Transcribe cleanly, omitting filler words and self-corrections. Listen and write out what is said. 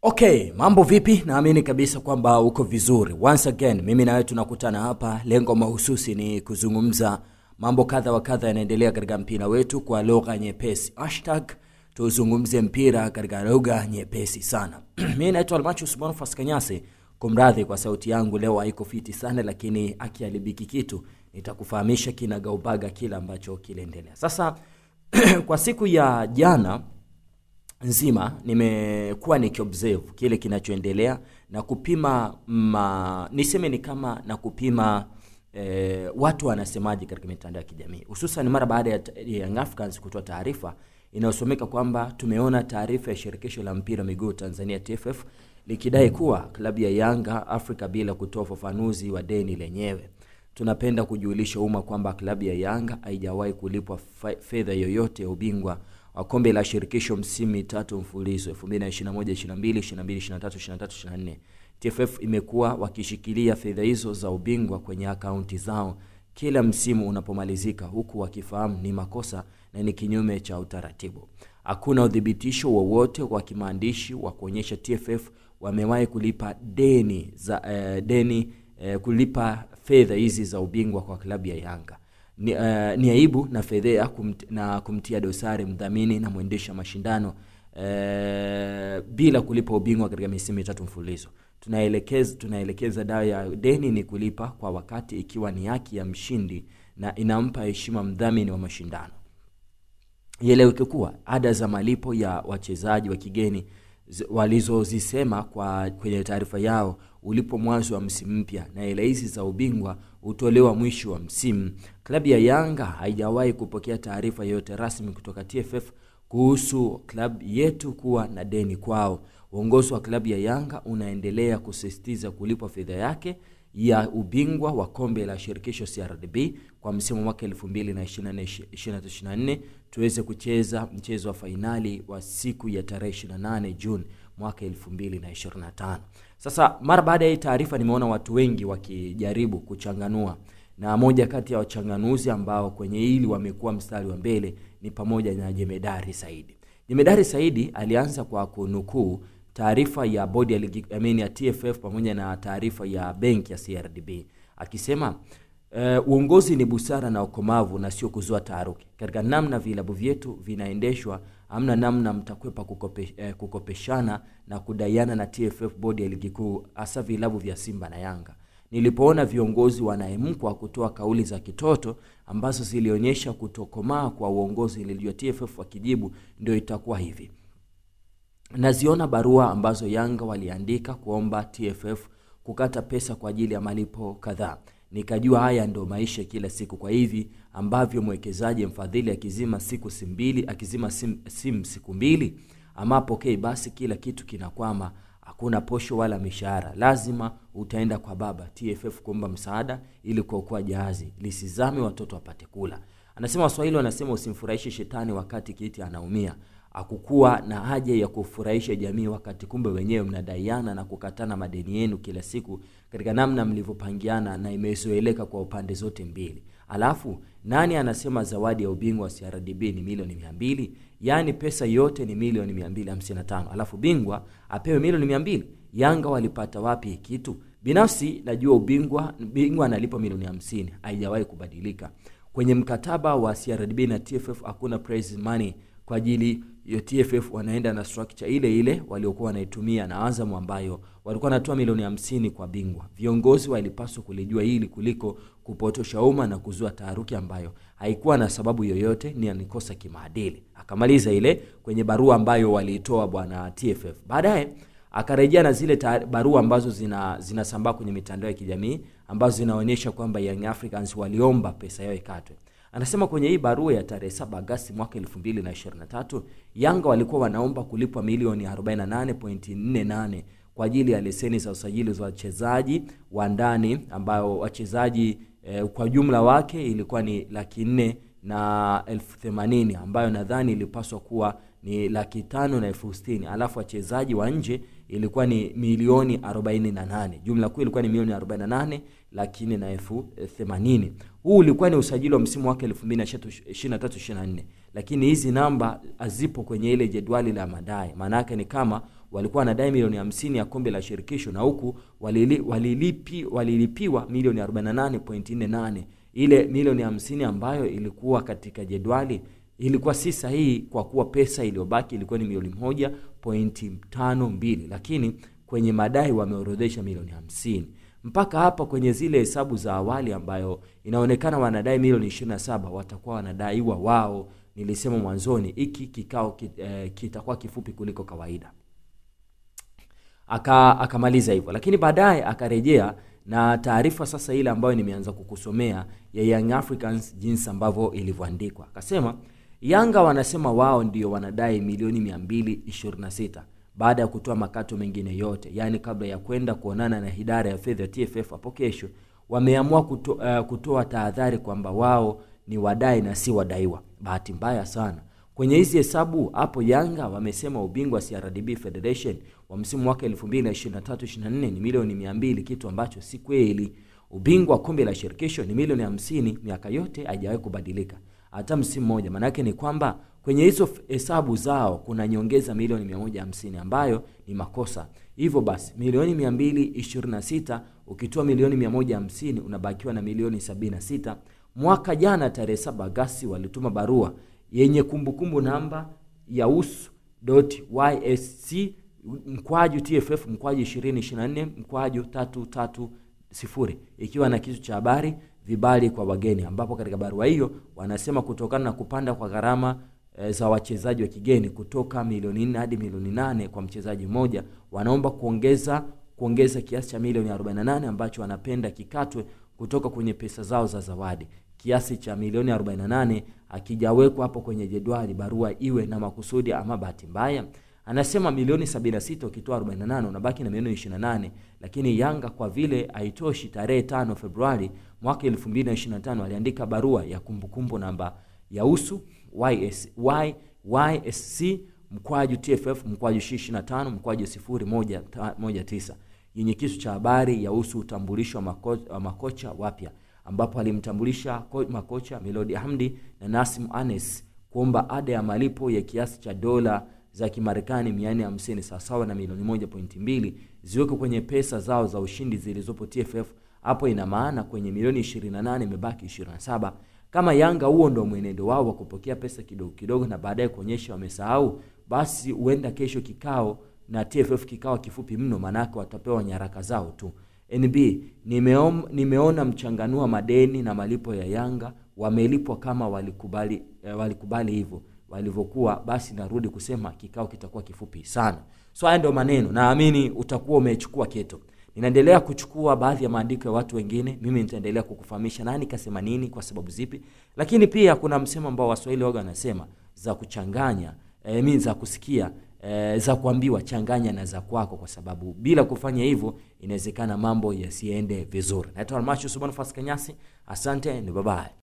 Okay, mambo vipi? Naamini kabisa kwamba uko vizuri. Once again, mimi na wewe tunakutana hapa. Lengo mahususi ni kuzungumza mambo kadha wa kadha yanaendelea katika mpira wetu kwa lugha nyepesi. #tuzungumze mpira katika lugha nyepesi sana. Mimi naitwa Almachus Bonifas Kanyase. Kumradhi kwa sauti yangu leo haiko fiti sana, lakini akialibiki kitu nitakufahamisha kinagaubaga kila ambacho kiliendelea. Sasa kwa siku ya jana nzima nimekuwa nikiobserve kile kinachoendelea na kupima niseme ni kama na kupima watu wanasemaje katika mitandao ya kijamii, hususan mara baada ya Young Africans kutoa taarifa inayosomeka kwamba tumeona taarifa ya shirikisho la mpira miguu Tanzania TFF likidai kuwa klabu ya Yanga Afrika bila kutoa ufafanuzi wa deni lenyewe. Tunapenda kujulisha umma kwamba klabu ya Yanga haijawahi kulipwa fedha yoyote ya ubingwa wa kombe la shirikisho msimu mitatu mfululizo 2021, 22, 22, 23, 23, 24. TFF imekuwa wakishikilia fedha hizo za ubingwa kwenye akaunti zao kila msimu unapomalizika, huku wakifahamu ni makosa na ni kinyume cha utaratibu. Hakuna udhibitisho wowote wa kimaandishi wa kuonyesha TFF wamewahi kulipa kulipa fedha hizi za ubingwa kwa klabu ya Yanga. Ni aibu na fedhea na kumtia dosari mdhamini na muendesha mashindano bila kulipa ubingwa katika misimu mitatu mfululizo. Tunaelekeza dawa ya deni ni kulipa kwa wakati, ikiwa ni haki ya mshindi na inampa heshima mdhamini wa mashindano. Ieleweke kuwa ada za malipo ya wachezaji wa kigeni walizozisema kwenye taarifa yao ulipo mwanzo wa msimu mpya na ile hizi za ubingwa utolewa mwisho wa msimu. Klabu ya Yanga haijawahi kupokea taarifa yoyote rasmi kutoka TFF kuhusu klabu yetu kuwa na deni kwao. Uongozi wa klabu ya Yanga unaendelea kusisitiza kulipwa fedha yake ya ubingwa wa kombe la shirikisho CRDB kwa msimu mwaka 2024 tuweze kucheza mchezo wa fainali wa siku ya tarehe 28 Juni mwaka 2025. Sasa mara baada ya hii taarifa nimeona watu wengi wakijaribu kuchanganua, na moja kati ya wachanganuzi ambao kwenye hili wamekuwa mstari wa mbele ni pamoja na Jemedari Saidi. Jemedari Saidi alianza kwa kunukuu taarifa ya bodi ya ligi ya TFF pamoja na taarifa ya benki ya CRDB akisema uongozi ni busara na ukomavu na sio kuzua taharuki. Katika namna vilabu vyetu vinaendeshwa, hamna namna mtakwepa kukopeshana na kudaiana na TFF bodi ya ligi kuu, hasa vilabu vya Simba na Yanga. Nilipoona viongozi wanaemkwa kutoa kauli za kitoto ambazo zilionyesha kutokomaa kwa uongozi, nilijua TFF wakijibu ndio itakuwa hivi. Naziona barua ambazo Yanga waliandika kuomba TFF kukata pesa kwa ajili ya malipo kadhaa. Nikajua haya ndo maisha kila siku, kwa hivi ambavyo mwekezaji mfadhili akizima siku mbili amapokei, basi kila kitu kinakwama, hakuna posho wala mishahara. Lazima utaenda kwa baba TFF kuomba msaada ili kuokoa jahazi lisizame, watoto wapate kula. Anasema Waswahili wanasema usimfurahishe shetani wakati kiti anaumia. Hakukuwa na haja ya kufurahisha jamii wakati kumbe wenyewe mnadaiana na kukatana madeni yenu kila siku katika namna mlivyopangiana, na imezoeleka kwa upande zote mbili. Alafu nani anasema zawadi ya ubingwa wa CRDB ni milioni 200? Yaani pesa yote ni milioni 255. Alafu bingwa apewe milioni 200? Yanga walipata wapi kitu? Binafsi najua bingwa analipa milioni 50, haijawahi kubadilika. Kwenye mkataba wa CRDB na TFF hakuna prize money kwa ajili ya TFF, wanaenda na structure ile ile waliokuwa wanaitumia na Azam ambayo walikuwa wanatoa milioni 50 kwa bingwa. Viongozi walipaswa kulijua hili kuliko kupotosha umma na kuzua taharuki ambayo haikuwa na sababu yoyote, ni anikosa kimaadili. Akamaliza ile kwenye barua ambayo waliitoa bwana TFF. Baadaye akarejea na zile barua ambazo zinasambaa kwenye mitandao ya kijamii ambazo zinaonyesha kwamba Young Africans waliomba pesa yao ikatwe. Anasema kwenye hii barua ya tarehe 7 Agosti mwaka 2023, Yanga walikuwa wanaomba kulipwa milioni 48.48 kwa ajili ya leseni za usajili za wachezaji wa ndani, ambao wachezaji kwa jumla wake ilikuwa ni 480,000, ambayo nadhani ilipaswa kuwa ni 560,000. Alafu wachezaji wa nje ilikuwa ni milioni 48. Jumla kuu ilikuwa ni milioni 48,80,000. Huu ulikuwa ni usajili wa msimu wake 2023-24. Lakini hizi namba hazipo kwenye ile jedwali la madai. Maana yake ni kama walikuwa wanadai milioni 50 ya kombe la shirikisho, na huku walilipiwa milioni 48.48. Ile milioni 50 ambayo ilikuwa katika jedwali ilikuwa si sahihi, kwa kuwa pesa iliyobaki ilikuwa ni milioni 1.52, lakini kwenye madai wameorodhesha milioni 50. Mpaka hapa kwenye zile hesabu za awali ambayo inaonekana wanadai milioni 27, watakuwa wanadaiwa wao. Nilisema mwanzoni hiki kikao kitakuwa kifupi kuliko kawaida. Akamaliza hivyo, lakini baadaye akarejea na taarifa sasa ile ambayo nimeanza kukusomea ya Young Africans jinsi ambavyo ilivyoandikwa. Akasema Yanga wanasema wao ndio wanadai milioni 226 baada ya kutoa makato mengine yote, yani kabla ya kwenda kuonana na idara ya fedha TFF hapo kesho. Wameamua kutoa tahadhari kwamba wao ni wadai na si wadaiwa. Bahati mbaya sana kwenye hizi hesabu hapo, Yanga wamesema ubingwa CRDB Federation wa msimu wake 2023-24 ni milioni 200, kitu ambacho si kweli. Ubingwa kombe la shirikisho ni milioni 50, miaka yote haijawahi kubadilika hata msimu mmoja. Maana yake ni kwamba kwenye hizo hesabu zao kuna nyongeza milioni 150 ambayo ni makosa. Hivyo basi milioni 226 ukitoa milioni 150 unabakiwa na milioni 76. Mwaka jana tarehe 7 Agosti walituma barua yenye kumbukumbu namba ya us.ysc/TFF/2024/330 ikiwa na kitu cha habari vibali kwa wageni, ambapo katika barua hiyo wanasema kutokana na kupanda kwa gharama za wachezaji wa kigeni kutoka milioni 4 hadi milioni 8 kwa mchezaji mmoja, wanaomba kuongeza kiasi cha milioni 48 ambacho wanapenda kikatwe kutoka kwenye pesa zao za zawadi. Kiasi cha milioni 48 akijawekwa hapo kwenye jedwali barua iwe na makusudi ama bahati mbaya. Anasema milioni 76 ukitoa 48 unabaki na milioni 28, lakini Yanga kwa vile haitoshi, tarehe 5 Februari mwaka 2025 aliandika barua ya kumbukumbu namba ya YSC/TFF/25/019 yenye kisu cha habari ya utambulisho wa makocha wapya, ambapo alimtambulisha makocha Melody Hamdi na Nasim Anes kuomba ada ya malipo ya kiasi cha dola za Kimarekani 450 sawa na milioni 1.2 ziweke kwenye pesa zao za ushindi zilizopo TFF. Hapo ina maana kwenye milioni 28 imebaki 27. Kama Yanga huo ndio mwenendo wao wa kupokea pesa kidogo kidogo na baadaye kuonyesha wamesahau, basi huenda kesho kikao na TFF kikao kifupi mno, manake watapewa nyaraka zao tu. NB nimeona mchanganua madeni na malipo ya Yanga, wamelipwa kama walikubali hivyo walivyokuwa, basi narudi kusema kikao kitakuwa kifupi sana. So haya ndio maneno, naamini utakuwa umechukua kitu. Ninaendelea kuchukua baadhi ya maandiko ya watu wengine, mimi nitaendelea kukufahamisha nani kasema nini kwa sababu zipi. Lakini pia kuna msemo ambao Waswahili waga wanasema za kuchanganya, mimi za kusikia, za kuambiwa changanya na za kwako, kwa sababu bila kufanya hivyo inawezekana mambo yasiende vizuri. Naitwa Almashu Subhanu Faskanyasi, asante, ni bye bye.